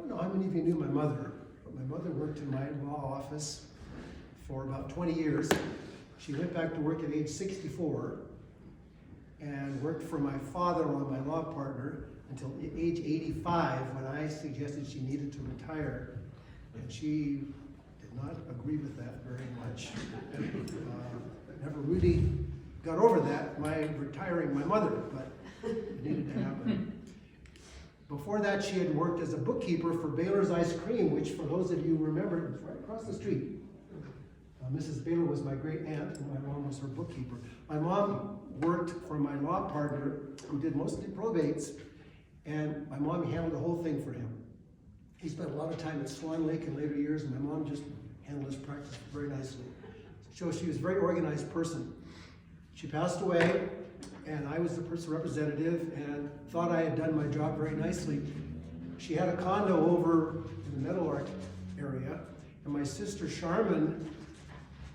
don't know how many of you knew my mother, but my mother worked in my law office for about 20 years. She went back to work at age 64 and worked for my father-in-law, my law partner, until age 85 when I suggested she needed to retire. And she did not agree with that very much. Never really got over that, my retiring my mother, but it needed to happen. Before that, she had worked as a bookkeeper for Baylor's Ice Cream, which for those of you who remember, it was right across the street. Mrs. Baylor was my great aunt, and my mom was her bookkeeper. My mom worked for my law partner, who did mostly probates, and my mom handled the whole thing for him. He spent a lot of time at Swan Lake in later years, and my mom just handled his practice very nicely. So she was a very organized person. She passed away, and I was the personal representative and thought I had done my job very nicely. She had a condo over in the Meadowlark area, and my sister Charmin,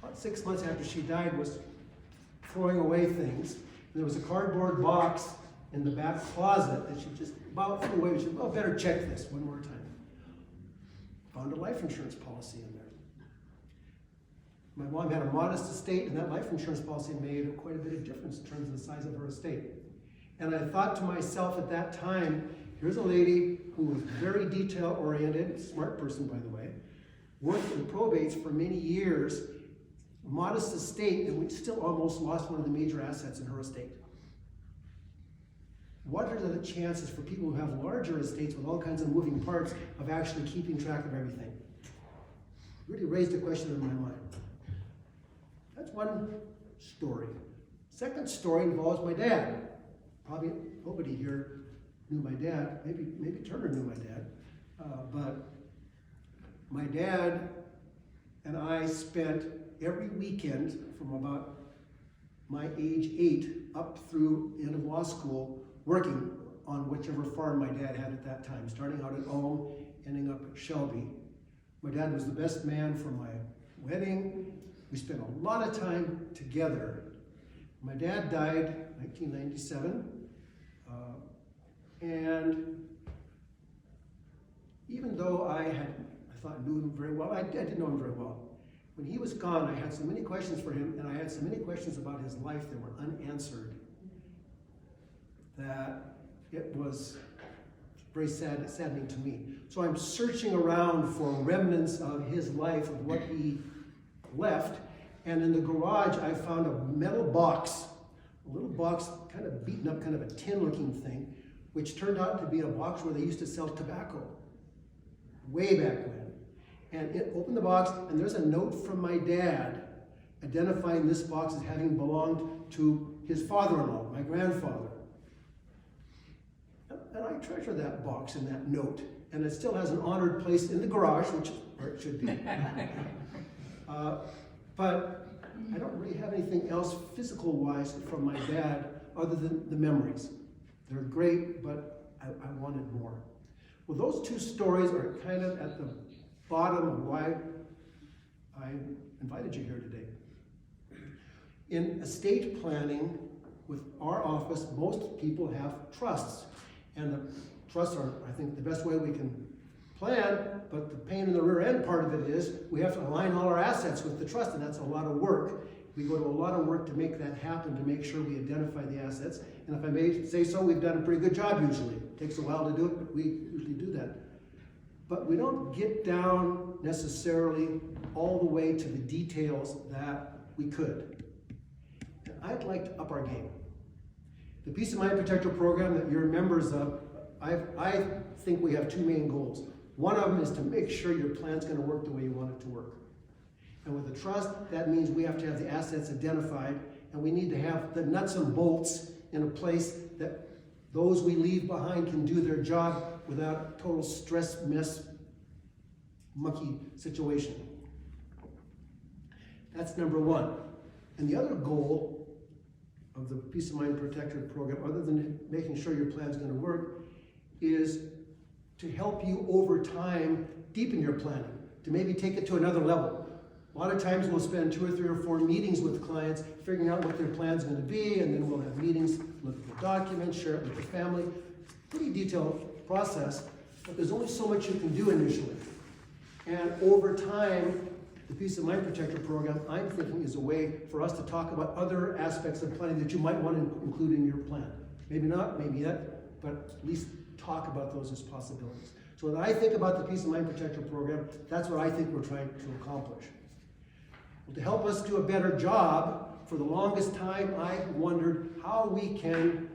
about 6 months after she died, was throwing away things. And there was a cardboard box in the back closet that she just about threw away. She said, well, better check this one more time. Found a life insurance policy in there. My mom had a modest estate, and that life insurance policy made quite a bit of difference in terms of the size of her estate. And I thought to myself at that time, here's a lady who was very detail-oriented, smart person, by the way, worked in probates for many years, modest estate, and we still almost lost one of the major assets in her estate. What are the chances for people who have larger estates with all kinds of moving parts of actually keeping track of everything? Really raised a question in my mind. That's one story. Second story involves my dad. Probably nobody here knew my dad. Maybe Turner knew my dad. But my dad and I spent every weekend from about my age 8 up through the end of law school working on whichever farm my dad had at that time, starting out at Ulm, ending up at Shelby. My dad was the best man for my wedding. We spent a lot of time together. My dad died in 1997, and even though I thought knew him very well, I didn't know him very well. When he was gone, I had so many questions for him, and I had so many questions about his life that were unanswered, that it was very saddening to me. So I'm searching around for remnants of his life, of what he left, and in the garage I found a metal box, a little box, kind of beaten up, kind of a tin-looking thing, which turned out to be a box where they used to sell tobacco, way back when. And it opened the box, and there's a note from my dad identifying this box as having belonged to his father-in-law, my grandfather. And I treasure that box and that note, and it still has an honored place in the garage, which is where it should be. But I don't really have anything else physical-wise from my dad other than the memories. They're great, but I wanted more. Well, those two stories are kind of at the bottom of why I invited you here today. In estate planning, with our office, most people have trusts. And the trusts are, I think, the best way we can plan, but the pain in the rear end part of it is we have to align all our assets with the trust, and that's a lot of work. We go to a lot of work to make that happen, to make sure we identify the assets. And if I may say so, we've done a pretty good job usually. It takes a while to do it, but we usually do that. But we don't get down necessarily all the way to the details that we could. And I'd like to up our game. The Peace of Mind Protector program that you're members of, I think we have two main goals. One of them is to make sure your plan's going to work the way you want it to work. And with a trust, that means we have to have the assets identified, and we need to have the nuts and bolts in a place that those we leave behind can do their job without a total stress, mess, mucky situation. That's number one. And the other goal of the Peace of Mind Protector program, other than making sure your plan's going to work, is to help you over time deepen your planning, to maybe take it to another level. A lot of times we'll spend 2 or 3 or 4 meetings with clients figuring out what their plan's going to be, and then we'll have meetings, look at the documents, share it with the family. Pretty detailed process. but there's only so much you can do initially. And over time, the Peace of Mind Protector program, I'm thinking, is a way for us to talk about other aspects of planning that you might want to include in your plan. Maybe not, maybe yet, but at least talk about those as possibilities. So when I think about the Peace of Mind Protector program, that's what I think we're trying to accomplish. Well, to help us do a better job, for the longest time, I wondered how we can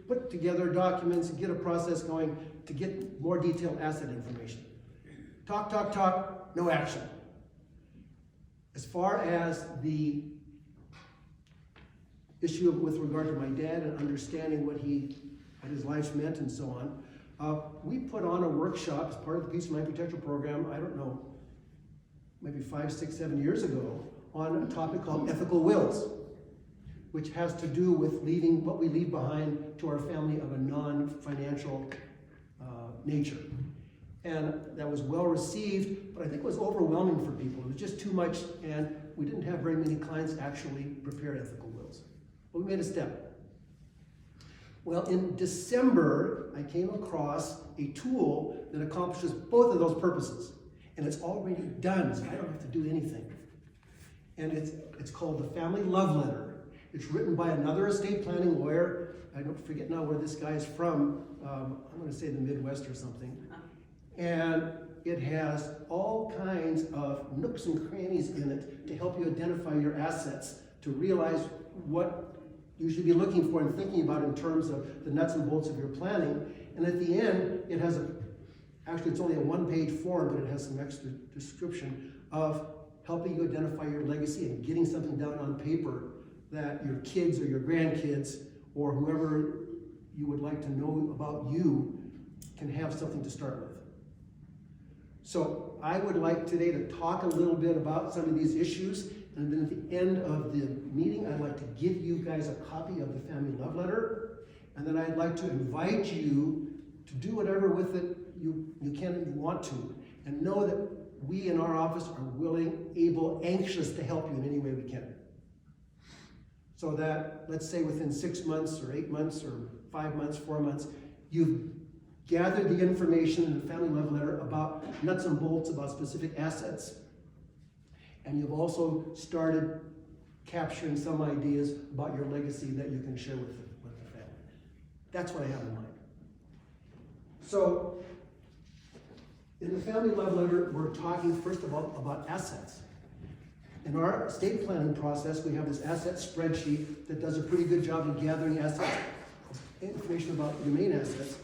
put together documents and get a process going to get more detailed asset information. Talk, talk, talk, no action. As far as the issue with regard to my dad and understanding what his life meant and so on, we put on a workshop as part of the Peace of Mind Protector program, I don't know, maybe 5, 6, 7 years ago, on a topic called ethical wills, which has to do with leaving what we leave behind to our family of a non-financial nature. And that was well received, but I think it was overwhelming for people. It was just too much, and we didn't have very many clients actually prepare ethical wills. But we made a step. Well, in December, I came across a tool that accomplishes both of those purposes. And it's already done, so I don't have to do anything. And it's called the Family Love Letter. It's written by another estate planning lawyer. I don't forget now where this guy is from. I'm going to say the Midwest or something. And it has all kinds of nooks and crannies in it to help you identify your assets, to realize what you should be looking for and thinking about in terms of the nuts and bolts of your planning. And at the end, it has actually it's only a one-page form, but it has some extra description of helping you identify your legacy and getting something down on paper that your kids or your grandkids or whoever you would like to know about you can have something to start with. So I would like today to talk a little bit about some of these issues, and then at the end of the meeting, I'd like to give you guys a copy of the Family Love Letter, and then I'd like to invite you to do whatever with it you can and you want to, and know that we in our office are willing, able, anxious to help you in any way we can. So that, let's say within 6 months or 8 months or 5 months, 4 months, you've gathered the information in the Family Love Letter about nuts and bolts, about specific assets, and you've also started capturing some ideas about your legacy that you can share with the family. That's what I have in mind. So, in the Family Love Letter, we're talking first of all about assets. In our estate planning process, we have this asset spreadsheet that does a pretty good job of gathering assets, information about your main assets,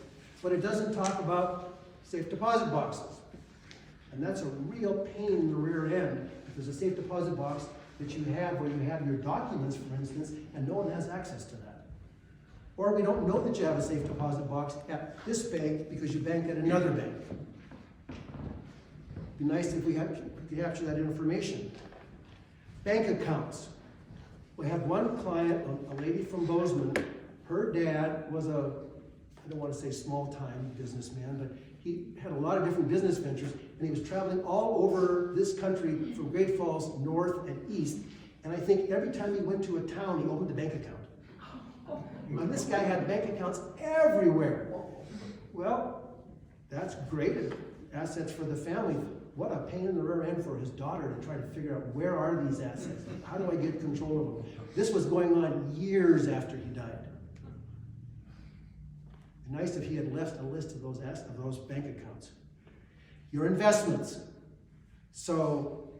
but it doesn't talk about safe deposit boxes. And that's a real pain in the rear end if there's a safe deposit box that you have where you have your documents, for instance, and no one has access to that. Or we don't know that you have a safe deposit box at this bank because you bank at another bank. It'd be nice if we could capture that information. Bank accounts. We have one client, a lady from Bozeman. Her dad was I don't want to say small-time businessman, but he had a lot of different business ventures, and he was traveling all over this country from Great Falls, north and east, and I think every time he went to a town, he opened a bank account. And this guy had bank accounts everywhere. Well, that's great assets for the family. What a pain in the rear end for his daughter to try to figure out where are these assets? How do I get control of them? This was going on years after he died. Nice if he had left a list of those bank accounts. Your investments. So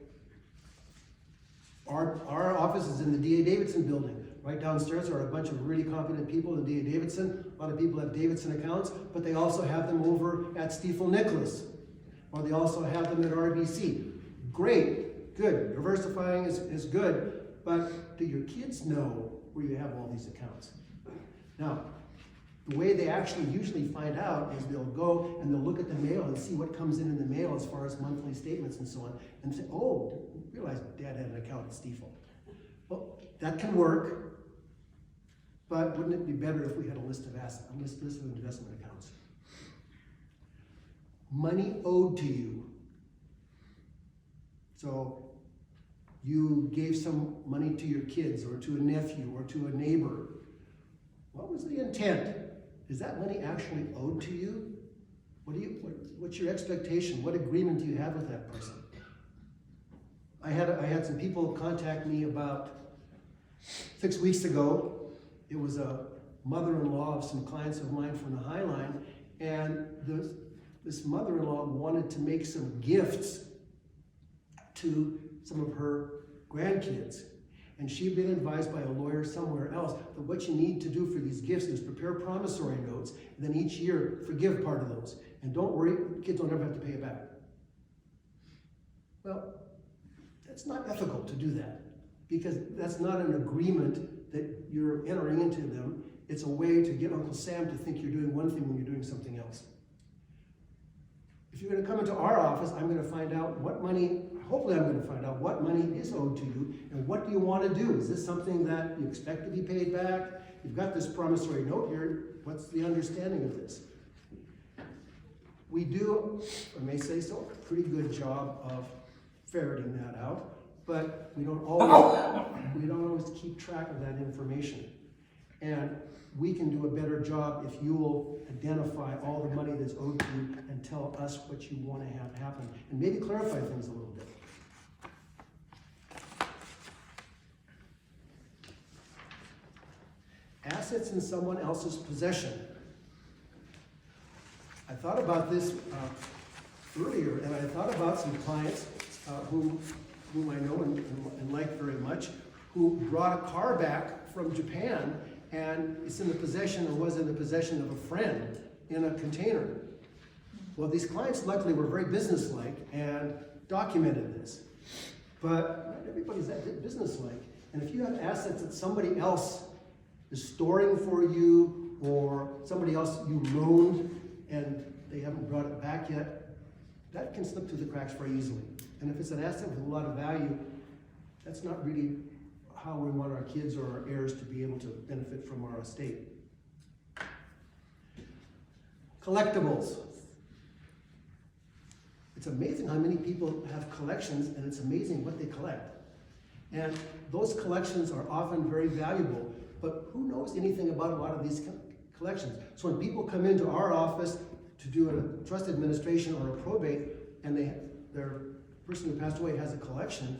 our office is in the D.A. Davidson building. Right downstairs are a bunch of really competent people in D.A. Davidson. A lot of people have Davidson accounts, but they also have them over at Stifel Nicholas, or they also have them at RBC. Great, good. Diversifying is good, but do your kids know where you have all these accounts? Now, the way they actually usually find out is they'll go and they'll look at the mail and see what comes in the mail as far as monthly statements and so on, and say, oh, realize Dad had an account at Stifel. Well, that can work, but wouldn't it be better if we had a list of investment accounts? Money owed to you. So you gave some money to your kids or to a nephew or to a neighbor. What was the intent? Is that money actually owed to you? What's your expectation? What agreement do you have with that person? I had some people contact me about 6 weeks ago. It was a mother-in-law of some clients of mine from the High Line, and this mother-in-law wanted to make some gifts to some of her grandkids. And she'd been advised by a lawyer somewhere else that what you need to do for these gifts is prepare promissory notes, and then each year forgive part of those. And don't worry, kids don't ever have to pay it back. Well, that's not ethical to do that, because that's not an agreement that you're entering into them. It's a way to get Uncle Sam to think you're doing one thing when you're doing something else. If you're going to come into our office, I'm going to find out what money, hopefully I'm going to find out what money is owed to you, and what do you want to do? Is this something that you expect to be paid back? You've got this promissory note here. What's the understanding of this? We do, I may say so, a pretty good job of ferreting that out, but we don't always keep track of that information. And we can do a better job if you will identify all the money that's owed to you and tell us what you want to have happen, and maybe clarify things a little bit. Assets in someone else's possession. I thought about this earlier, and I thought about some clients whom I know and like very much, who brought a car back from Japan, and it's in the possession, or was in the possession of a friend in a container. Well, these clients luckily were very businesslike and documented this. But not everybody's that businesslike. And if you have assets that somebody else is storing for you, or somebody else you loaned and they haven't brought it back yet, that can slip through the cracks very easily. And if it's an asset with a lot of value, that's not really how we want our kids or our heirs to be able to benefit from our estate. Collectibles. It's amazing how many people have collections, and it's amazing what they collect. And those collections are often very valuable, but who knows anything about a lot of these collections? So when people come into our office to do a trust administration or a probate, and their person who passed away has a collection,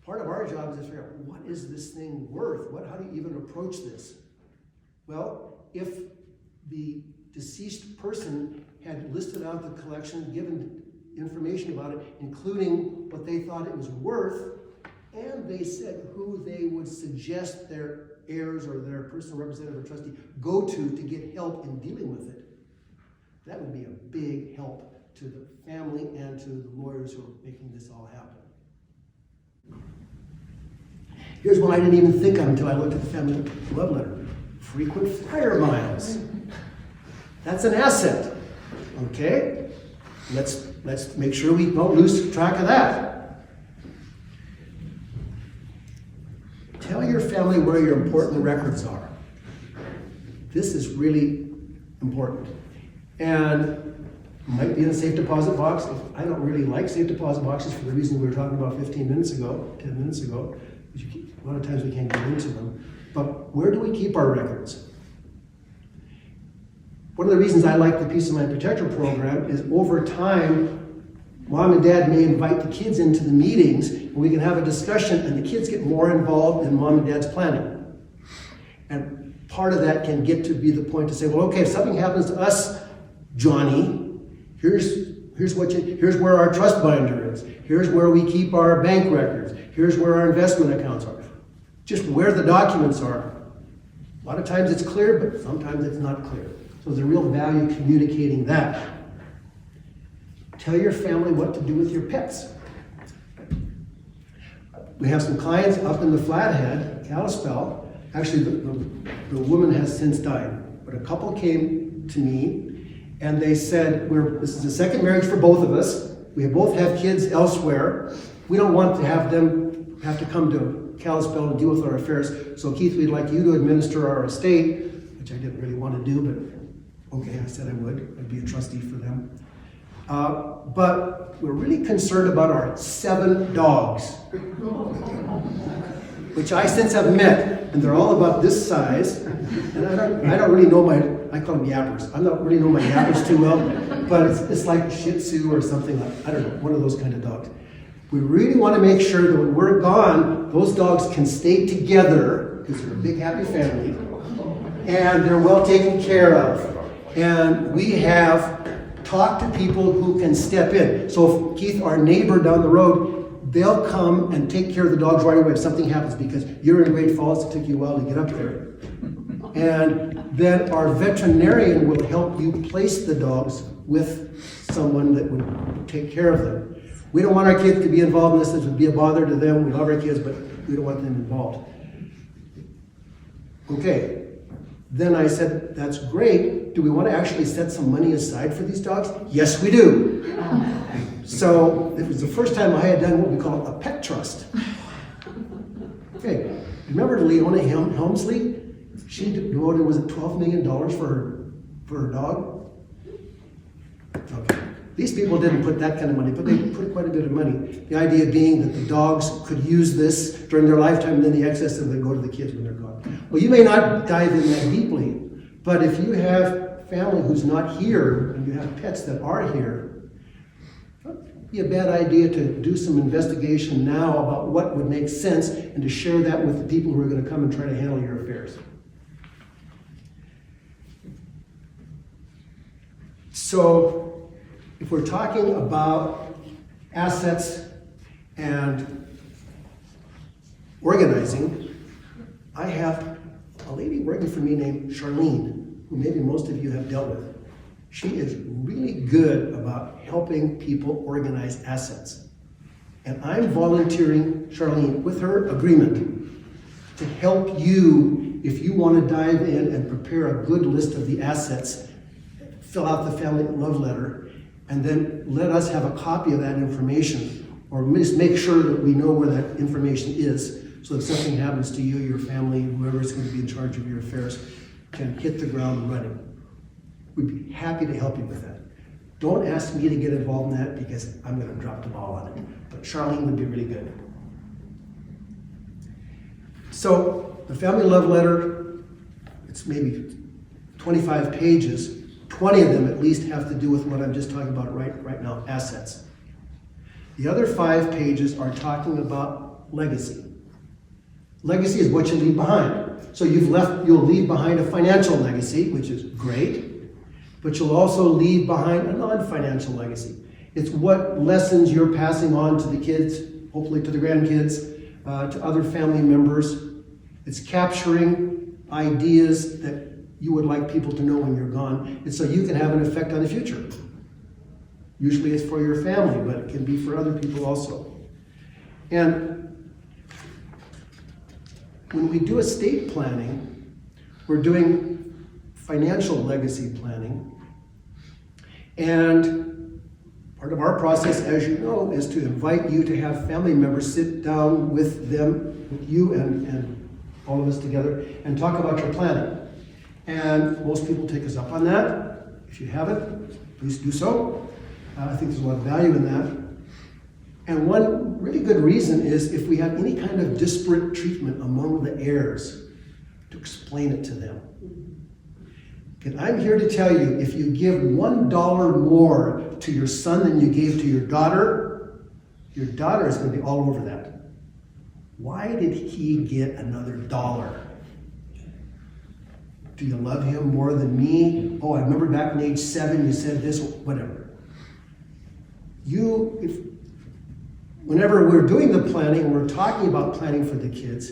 part of our job is to figure out, what is this thing worth? How do you even approach this? Well, if the deceased person had listed out the collection, given information about it, including what they thought it was worth, and they said who they would suggest their heirs or their personal representative or trustee go to get help in dealing with it, that would be a big help to the family and to the lawyers who are making this all happen. Here's one I didn't even think of until I looked at the family love letter. Frequent flyer miles. That's an asset. Okay? Let's make sure we don't lose track of that. Tell your family where your important records are. This is really important. And might be in a safe deposit box. I don't really like safe deposit boxes for the reason we were talking about 10 minutes ago. A lot of times we can't get into them. But where do we keep our records? One of the reasons I like the Peace of Mind Protector program is over time, mom and dad may invite the kids into the meetings, and we can have a discussion, and the kids get more involved in mom and dad's planning. And part of that can get to be the point to say, well, okay, if something happens to us, Johnny, here's where our trust binder is. Here's where we keep our bank records. Here's where our investment accounts are. Just where the documents are. A lot of times it's clear, but sometimes it's not clear. So there's a real value communicating that. Tell your family what to do with your pets. We have some clients up in the Flathead, Kalispell. Actually, the woman has since died, but a couple came to me and they said, this is the second marriage for both of us. We both have kids elsewhere. We don't want to have them have to come to Kalispell and deal with our affairs. So Keith, we'd like you to administer our estate, which I didn't really want to do, but okay, I said I would. I'd be a trustee for them. But we're really concerned about our 7 dogs, which I since have met. and they're all about this size. And I don't really know I call them yappers. I don't really know my yappers too well, but it's like Shih Tzu or something like, I don't know, one of those kind of dogs. We really want to make sure that when we're gone, those dogs can stay together, because they're a big happy family, and they're well taken care of. And we have talked to people who can step in. So if Keith, our neighbor down the road, they'll come and take care of the dogs right away if something happens, because you're in Great Falls, it took you a while to get up there. And then our veterinarian will help you place the dogs with someone that would take care of them. We don't want our kids to be involved in this. This would be a bother to them. We love our kids, but we don't want them involved. Okay. Then I said, that's great. Do we want to actually set some money aside for these dogs? Yes, we do. So it was the first time I had done what we call a pet trust. Okay. Remember Leona Helmsley? She devoted, was it $12 million for her dog? Okay. These people didn't put that kind of money, but they put quite a bit of money. The idea being that the dogs could use this during their lifetime, and then the excess of it would go to the kids when they're gone. Well, you may not dive in that deeply, but if you have family who's not here, and you have pets that are here, it would be a bad idea to do some investigation now about what would make sense, and to share that with the people who are going to come and try to handle your affairs. So, if we're talking about assets and organizing, I have a lady working for me named Charlene, who maybe most of you have dealt with. She is really good about helping people organize assets. And I'm volunteering, Charlene, with her agreement, to help you if you want to dive in and prepare a good list of the assets, fill out the family love letter, and then let us have a copy of that information, or just make sure that we know where that information is, so if something happens to you, your family, whoever's going to be in charge of your affairs, can hit the ground running. We'd be happy to help you with that. Don't ask me to get involved in that, because I'm going to drop the ball on it. But Charlene would be really good. So the family love letter, it's maybe 25 pages. 20 of them at least have to do with what I'm just talking about right now, assets. The other 5 pages are talking about legacy. Legacy is what you leave behind. So you'll leave behind a financial legacy, which is great, but you'll also leave behind a non-financial legacy. It's what lessons you're passing on to the kids, hopefully to the grandkids, to other family members. It's capturing ideas that you would like people to know when you're gone, and so you can have an effect on the future. Usually it's for your family, but it can be for other people also. And when we do estate planning, we're doing financial legacy planning, and part of our process, as you know, is to invite you to have family members sit down with them, with you and all of us together, and talk about your planning. And most people take us up on that. If you haven't, please do so. I think there's a lot of value in that. And one really good reason is if we have any kind of disparate treatment among the heirs, to explain it to them. And I'm here to tell you, if you give $1 more to your son than you gave to your daughter is going to be all over that. Why did he get another $1? Do you love him more than me? Oh, I remember back in age 7 you said this, whatever. Whenever we're doing the planning, we're talking about planning for the kids,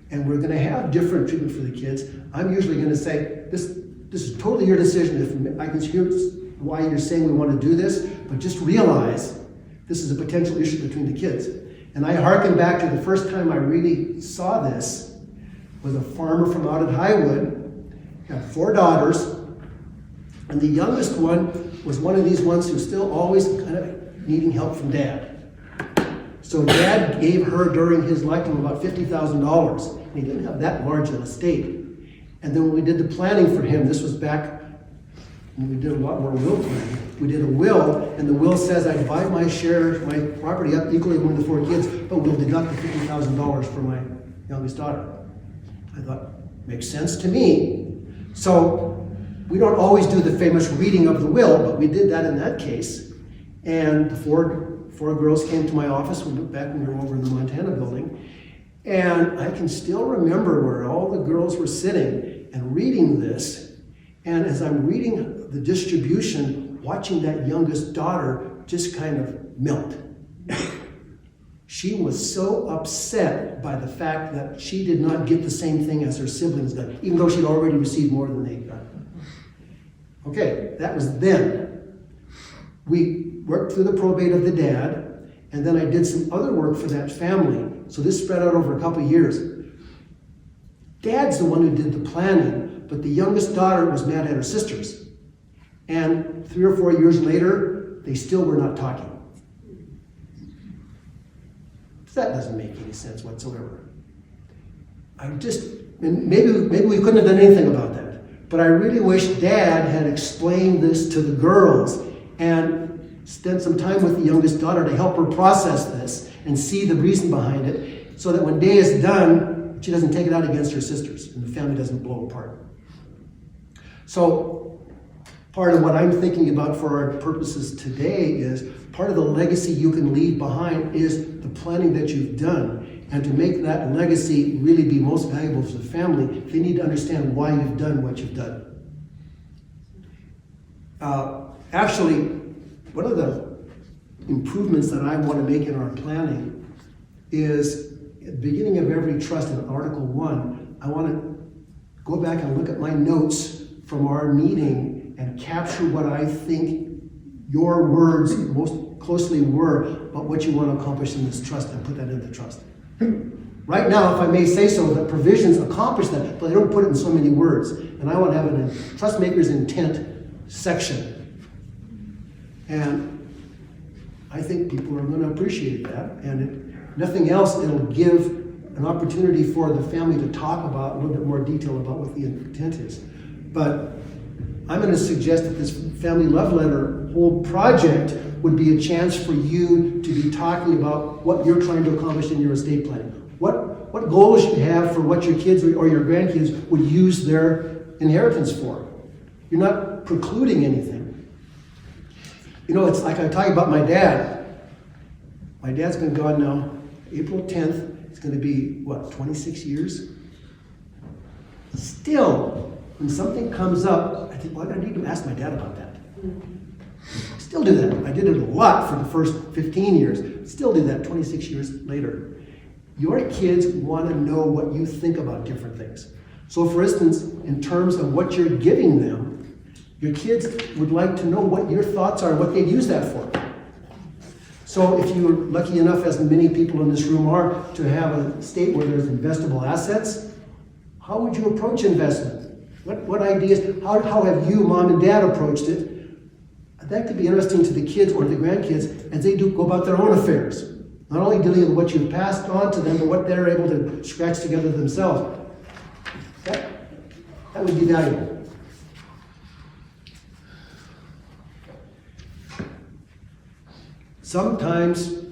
and we're going to have different treatment for the kids, I'm usually going to say, this is totally your decision. If I can hear why you're saying we want to do this, but just realize this is a potential issue between the kids. And I hearken back to the first time I really saw this, was a farmer from out at Highwood, had 4 daughters, and the youngest one was one of these ones who's still always kind of needing help from Dad. So Dad gave her during his lifetime about $50,000, and he didn't have that large an estate. And then when we did the planning for him, this was back when we did a lot more will planning. We did a will, and the will says I divide my share, my property up equally among the 4 kids, but we'll deduct the $50,000 for my youngest daughter. I thought, makes sense to me. So we don't always do the famous reading of the will, but we did that in that case. And the four girls came to my office back when we were over in the Montana building. And I can still remember where all the girls were sitting and reading this. And as I'm reading the distribution, watching that youngest daughter just kind of melt. She was so upset by the fact that she did not get the same thing as her siblings got, even though she'd already received more than they got. Okay, that was then. We worked through the probate of the dad, and then I did some other work for that family. So this spread out over a couple of years. Dad's the one who did the planning, but the youngest daughter was mad at her sisters. And 3 or 4 years later, they still were not talking. That doesn't make any sense whatsoever. Maybe we couldn't have done anything about that. But I really wish Dad had explained this to the girls and spent some time with the youngest daughter to help her process this and see the reason behind it, so that when day is done, she doesn't take it out against her sisters and the family doesn't blow apart. So part of what I'm thinking about for our purposes today is part of the legacy you can leave behind is the planning that you've done. And to make that legacy really be most valuable for the family, they need to understand why you've done what you've done. Actually, one of the improvements that I want to make in our planning is at the beginning of every trust in Article 1, I want to go back and look at my notes from our meeting and capture what I think your words most closely were about what you want to accomplish in this trust and put that in the trust. Right now, if I may say so, the provisions accomplish that, but they don't put it in so many words. And I want to have a trust maker's intent section. And I think people are going to appreciate that. And if nothing else, it'll give an opportunity for the family to talk about a little bit more detail about what the intent is. But I'm going to suggest that this family love letter whole project would be a chance for you to be talking about what you're trying to accomplish in your estate planning. What goals you have for what your kids or your grandkids would use their inheritance for. You're not precluding anything. You know, it's like I talk about my dad. My dad's been gone now. April 10th, it's going to be, 26 years? Still, when something comes up, I think, well, I need to ask my dad about that. Still do that. I did it a lot for the first 15 years. Still do that 26 years later. Your kids want to know what you think about different things. So for instance, in terms of what you're giving them, your kids would like to know what your thoughts are and what they'd use that for. So if you're lucky enough, as many people in this room are, to have a state where there's investable assets, how would you approach investment? What ideas, how have you, mom and dad, approached it? That could be interesting to the kids or the grandkids as they do go about their own affairs. Not only dealing with what you've passed on to them, but what they're able to scratch together themselves. That would be valuable. Sometimes,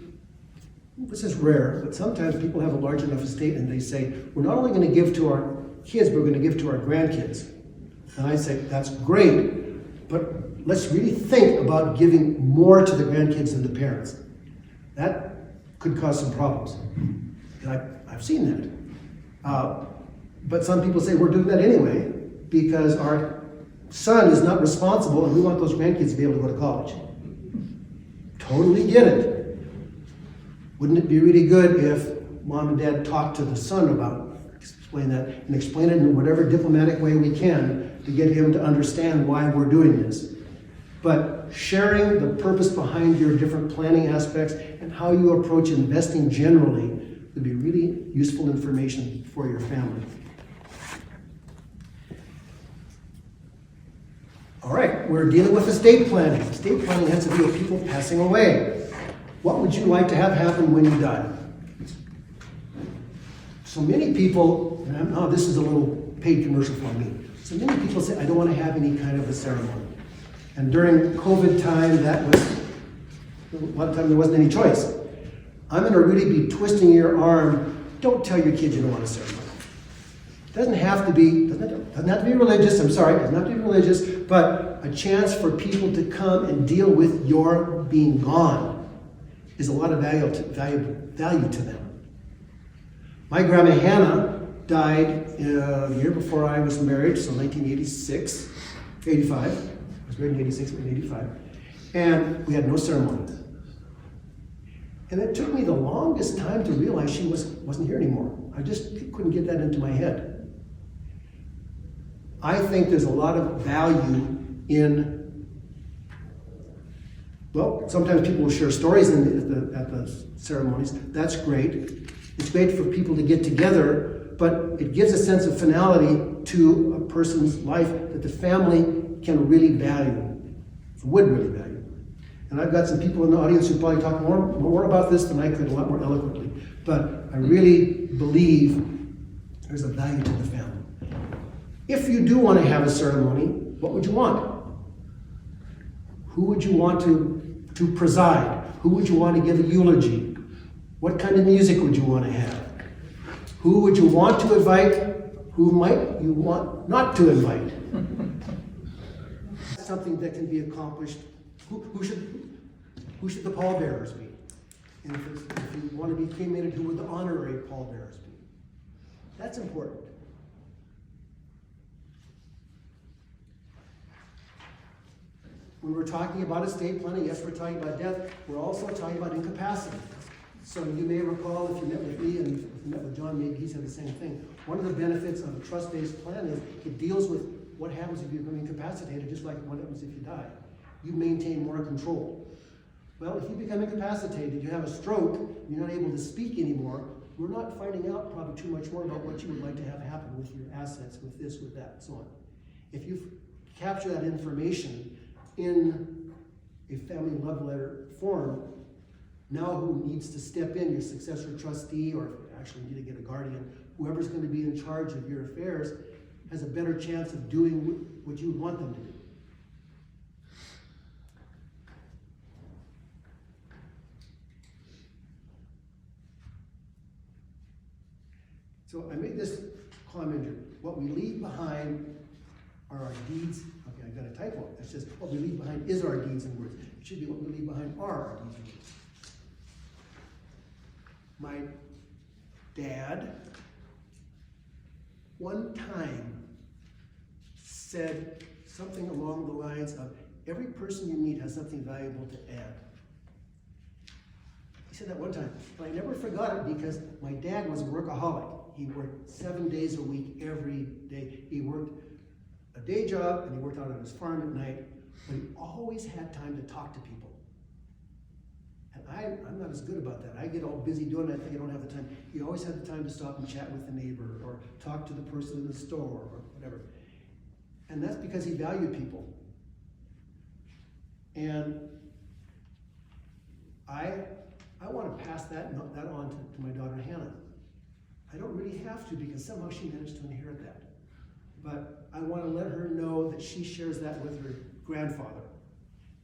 this is rare, but sometimes people have a large enough estate and they say, we're not only going to give to our kids, but we're going to give to our grandkids. And I say, that's great, but let's really think about giving more to the grandkids than the parents. That could cause some problems. And I've seen that. But some people say we're doing that anyway because our son is not responsible and we want those grandkids to be able to go to college. Totally get it. Wouldn't it be really good if mom and dad talked to the son about explain that and explain it in whatever diplomatic way we can to get him to understand why we're doing this. But sharing the purpose behind your different planning aspects and how you approach investing generally would be really useful information for your family. All right, we're dealing with estate planning. Estate planning has to do with people passing away. What would you like to have happen when you die? So many people, and this is a little paid commercial for me. So many people say, I don't want to have any kind of a ceremony. And during COVID time, that was, a lot of time there wasn't any choice. I'm going to really be twisting your arm. Don't tell your kids you don't want a ceremony. Doesn't have to be, doesn't have to be religious, I'm sorry, doesn't have to be religious, but a chance for people to come and deal with your being gone is a lot of value to them. My grandma Hannah died the year before I was married, so 1986, 85. I was married in 86, but in 85. And we had no ceremony. And it took me the longest time to realize she wasn't here anymore. I just couldn't get that into my head. I think there's a lot of value in, well, sometimes people will share stories at the ceremonies. That's great. It's great for people to get together, but it gives a sense of finality to a person's life that the family can really value, would really value. And I've got some people in the audience who probably talk more about this than I could, a lot more eloquently. But I really believe there's a value to the family. If you do want to have a ceremony, what would you want? Who would you want to preside? Who would you want to give a eulogy? What kind of music would you want to have? Who would you want to invite? Who might you want not to invite? Something that can be accomplished. Who should the pallbearers be? And if you want to be cremated, who would the honorary pallbearers be? That's important. When we're talking about estate planning, yes, we're talking about death, we're also talking about incapacity. So you may recall, if you met with me and if you met with John, maybe he said the same thing. One of the benefits of a trust-based plan is it deals with what happens if you become incapacitated, just like what happens if you die. You maintain more control. Well, if you become incapacitated, you have a stroke, you're not able to speak anymore, we're not finding out probably too much more about what you would like to have happen with your assets, with this, with that, and so on. If you capture that information in a family love letter form, now who needs to step in, your successor trustee, or if you actually need to get a guardian, whoever's going to be in charge of your affairs has a better chance of doing what you want them to do. So I made this comment here. What we leave behind are our deeds. Okay, I got a typo. It says what we leave behind is our deeds and words. It should be what we leave behind are our deeds and words. My dad one time said something along the lines of, every person you meet has something valuable to add. He said that one time, but I never forgot it because my dad was a workaholic. He worked 7 days a week, every day. He worked a day job and he worked out on his farm at night, but he always had time to talk to people. And I'm not as good about that. I get all busy doing it, I think I don't have the time. He always had the time to stop and chat with the neighbor or talk to the person in the store or whatever. And that's because he valued people. And I want to pass that on to my daughter Hannah. I don't really have to because somehow she managed to inherit that. But I want to let her know that she shares that with her grandfather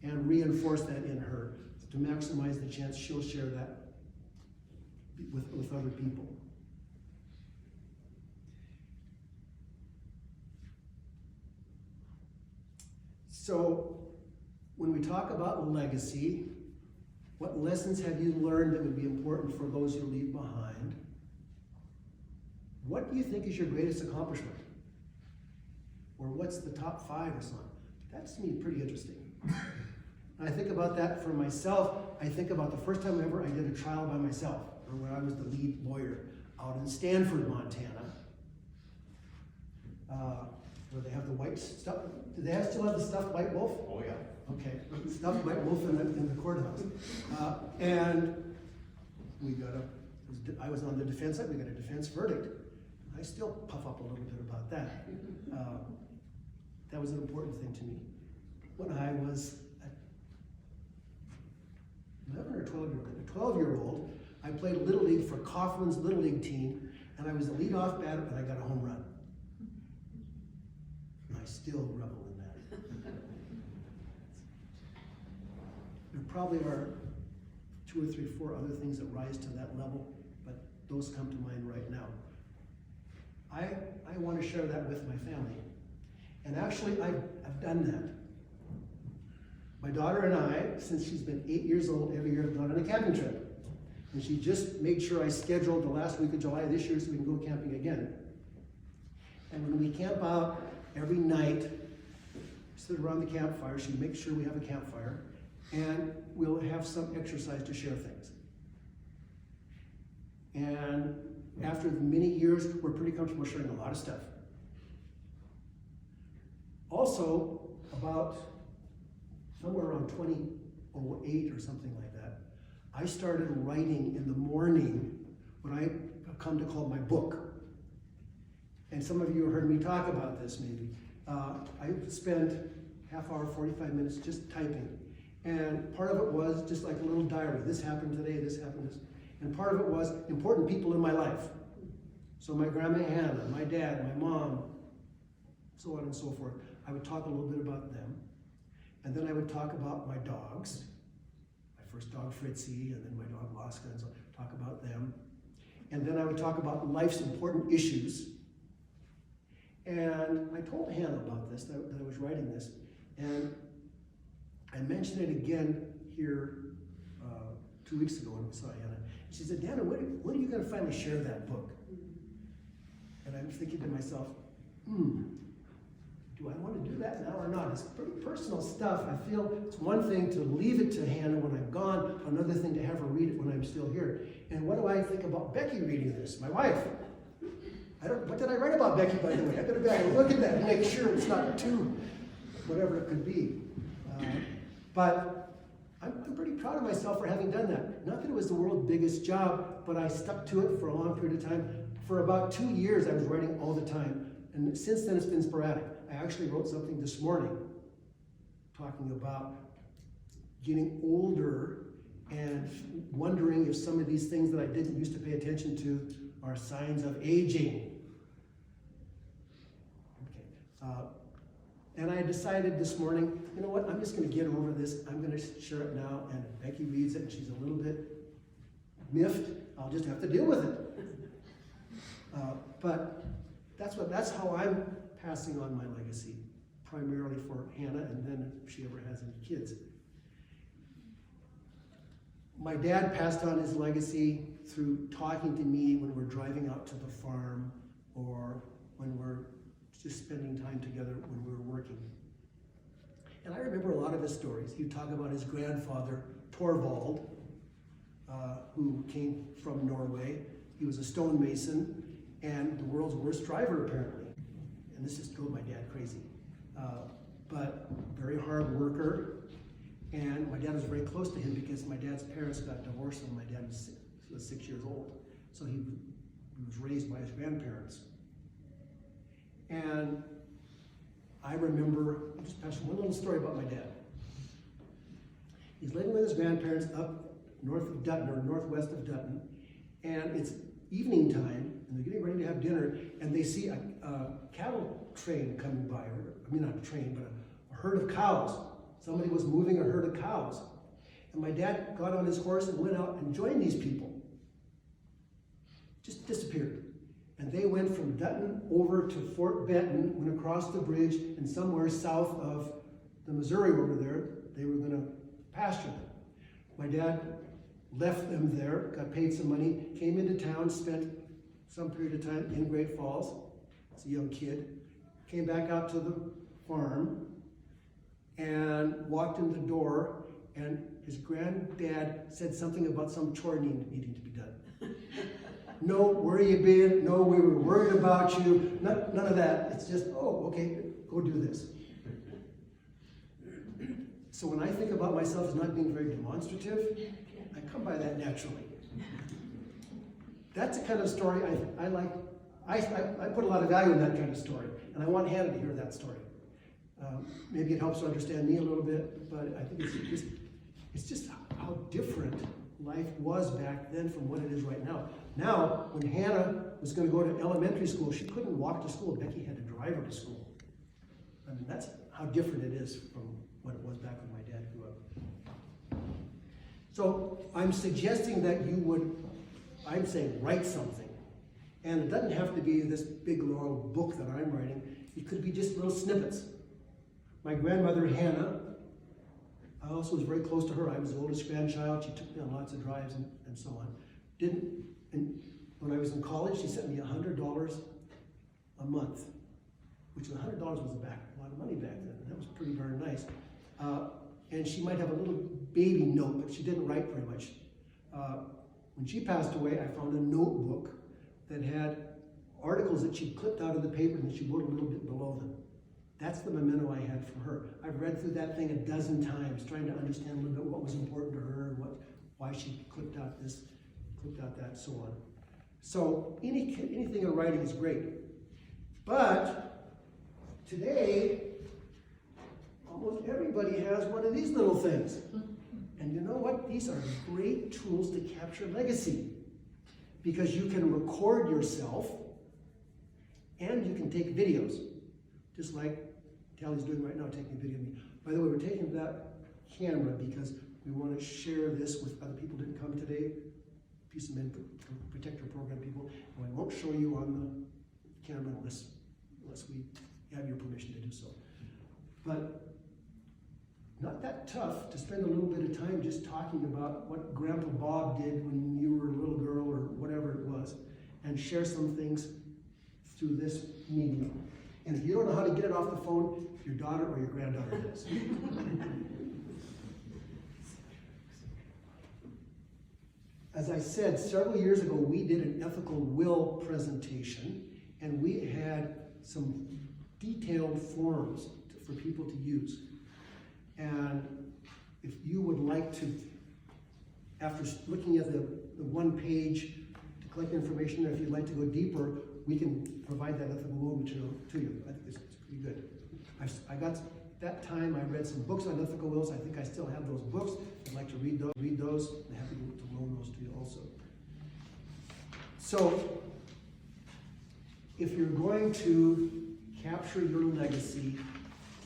and reinforce that in her to maximize the chance she'll share that with other people. So when we talk about legacy, what lessons have you learned that would be important for those you leave behind? What do you think is your greatest accomplishment? Or what's the top 5 or something? That's to me pretty interesting. I think about that for myself. I think about the first time ever I did a trial by myself, or when I was the lead lawyer out in Stanford, Montana, where they have the white stuff. Do they still have the stuffed white wolf? Oh yeah. Okay, stuffed white wolf in the courthouse, and we got I was on the defense side. We got a defense verdict. I still puff up a little bit about that. That was an important thing to me. When I was 11 or 12-year-old, I played Little League for Kaufman's Little League team, and I was the leadoff batter, and I got a home run. And I still revel in that. There probably are 2 or 3, 4 other things that rise to that level, but those come to mind right now. I want to share that with my family. And actually, I've done that. My daughter and I, since she's been 8 years old, every year have gone on a camping trip. And she just made sure I scheduled the last week of July this year so we can go camping again. And when we camp out every night, sit around the campfire, she makes sure we have a campfire, and we'll have some exercise to share things. And after many years, we're pretty comfortable sharing a lot of stuff. Also, about somewhere around 2008 or something like that, I started writing in the morning what I have come to call my book. And some of you have heard me talk about this maybe. I spent half hour, 45 minutes just typing. And part of it was just like a little diary. This happened today, this happened, this. And part of it was important people in my life. So my grandma Hannah, my dad, my mom, so on and so forth. I would talk a little bit about them. And then I would talk about my dogs. My first dog, Fritzy, and then my dog, Laska, and so talk about them. And then I would talk about life's important issues. And I told Hannah about this, that I was writing this. And I mentioned it again here 2 weeks ago when we saw Hannah. She said, Dana, when are you going to finally share that book? And I'm thinking to myself, do I want to do that now or not? It's pretty personal stuff. I feel it's one thing to leave it to Hannah when I'm gone, another thing to have her read it when I'm still here. And what do I think about Becky reading this, my wife? What did I write about Becky, by the way? I better go back and look at that and make sure it's not too, whatever it could be. But I'm pretty proud of myself for having done that. Not that it was the world's biggest job, but I stuck to it for a long period of time. For about 2 years, I was writing all the time. And since then, it's been sporadic. I actually wrote something this morning talking about getting older and wondering if some of these things that I didn't used to pay attention to are signs of aging. Okay. And I decided this morning, you know what, I'm just going to get over this. I'm going to share it now, and if Becky reads it and she's a little bit miffed, I'll just have to deal with it. But that's how I'm passing on my legacy, primarily for Hannah, and then if she ever has any kids. My dad passed on his legacy through talking to me when we're driving out to the farm or when we're just spending time together when we were working. And I remember a lot of his stories. He'd talk about his grandfather, Torvald, who came from Norway. He was a stonemason and the world's worst driver, apparently. And this just drove my dad crazy. But very hard worker. And my dad was very close to him because my dad's parents got divorced when my dad was 6 years old. So he was raised by his grandparents. And I remember, I'll just pass one little story about my dad. He's living with his grandparents up north of Dutton, or northwest of Dutton, and it's evening time, and they're getting ready to have dinner, and they see a cattle train coming by, not a train, but a herd of cows. Somebody was moving a herd of cows. And my dad got on his horse and went out and joined these people. Just disappeared. And they went from Dutton over to Fort Benton, went across the bridge, and somewhere south of the Missouri over there, they were going to pasture them. My dad left them there, got paid some money, came into town, spent some period of time in Great Falls as a young kid, came back out to the farm, and walked in the door, and his granddad said something about some chore needing to be done. No, where you been? No, we were worried about you. None of that. It's just, oh, okay, go do this. So when I think about myself as not being very demonstrative, I come by that naturally. That's the kind of story I like. I put a lot of value in that kind of story, and I want Hannah to hear that story. Maybe it helps her understand me a little bit, but I think it's just how different life was back then from what it is right now. Now, when Hannah was going to go to elementary school, she couldn't walk to school. Becky had to drive her to school. I mean, that's how different it is from what it was back when my dad grew up. So I'm suggesting that you would, I'm saying, write something. And it doesn't have to be this big long book that I'm writing. It could be just little snippets. My grandmother, Hannah, I also was very close to her. I was the oldest grandchild. She took me on lots of drives and so on. And when I was in college, she sent me $100 a month, which $100 was a lot of money back then. And that was pretty darn nice. And she might have a little baby note, but she didn't write very much. When she passed away, I found a notebook that had articles that she clipped out of the paper and she wrote a little bit below them. That's the memento I had for her. I've read through that thing a dozen times, trying to understand a little bit what was important to her and why she clipped out this, clipped out that, so on. So anything in writing is great. But today, almost everybody has one of these little things. And you know what? These are great tools to capture legacy. Because you can record yourself and you can take videos. Just like Tally's doing right now, taking a video of me. By the way, we're taking that camera because we want to share this with other people who didn't come today. Peace of Men Protector Program people. And we won't show you on the camera unless we have your permission to do so. But not that tough to spend a little bit of time just talking about what Grandpa Bob did when you were a little girl or whatever it was, and share some things through this medium. And if you don't know how to get it off the phone, your daughter or your granddaughter does. As I said, several years ago, we did an ethical will presentation, and we had some detailed forms for people to use. And if you would like to, after looking at the one page to collect information, if you'd like to go deeper, we can provide that ethical will material to you. I think it's pretty good. I got that time, I read some books on ethical wills. I think I still have those books. I'd like to read those. I'm happy to loan those to you also. So, if you're going to capture your legacy,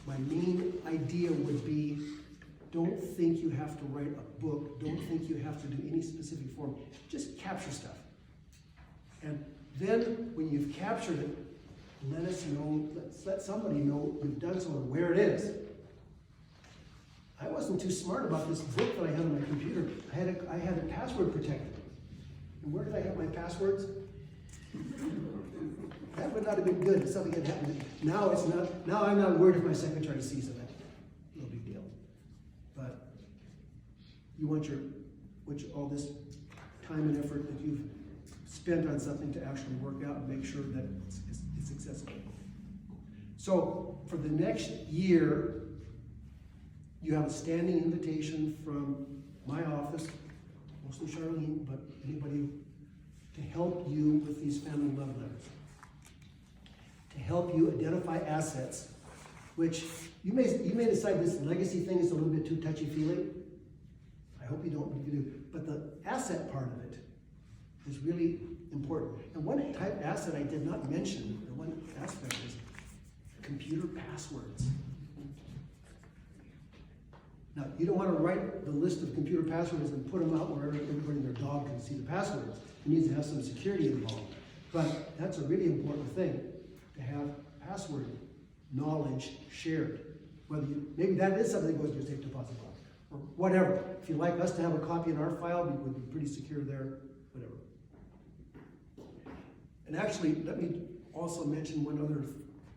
my main idea would be, don't think you have to write a book. Don't think you have to do any specific form. Just capture stuff. And then, when you've captured it, let us know, let somebody know you've done so and where it is. I wasn't too smart about this book that I had on my computer. I had it password protected. And where did I have my passwords? That would not have been good if something had happened. Now it's not. Now I'm not worried if my secretary sees it. No big deal. But you want all this time and effort that you've spent on something to actually work out and make sure that it's accessible. So for the next year, you have a standing invitation from my office, mostly Charlene, but anybody, to help you with these family love letters. To help you identify assets, which you may decide this legacy thing is a little bit too touchy-feely. I hope you don't, if you do. But the asset part of it is really important. And one type of asset I did not mention, the one aspect is computer passwords. Now, you don't want to write the list of computer passwords and put them out where everybody and their dog can see the passwords. It needs to have some security involved. But that's a really important thing, to have password knowledge shared. Maybe that is something that goes to your safe deposit box, or whatever. If you'd like us to have a copy in our file, we would be pretty secure there, whatever. And actually, let me also mention one other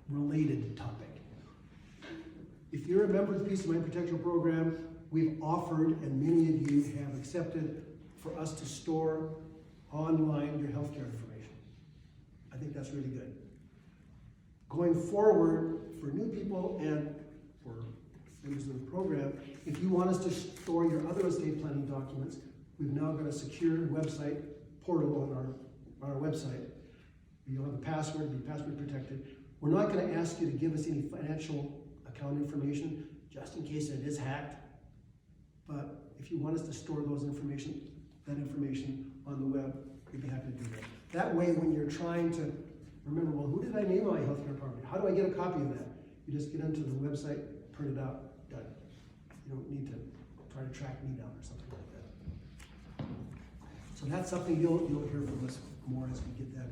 related topic. If you're a member of the Peace of Mind Protection Program, we've offered, and many of you have accepted, for us to store online your healthcare information. I think that's really good. Going forward, for new people and for members of the program, if you want us to store your other estate planning documents, we've now got a secure website portal on our website. You'll have a password, be password protected. We're not going to ask you to give us any financial account information, just in case it is hacked. But if you want us to store that information on the web, we'd be happy to do that. That way, when you're trying to remember, well, who did I name on my healthcare property? How do I get a copy of that? You just get into the website, print it out, done. You don't need to try to track me down or something like that. So that's something you'll hear from us more as we get that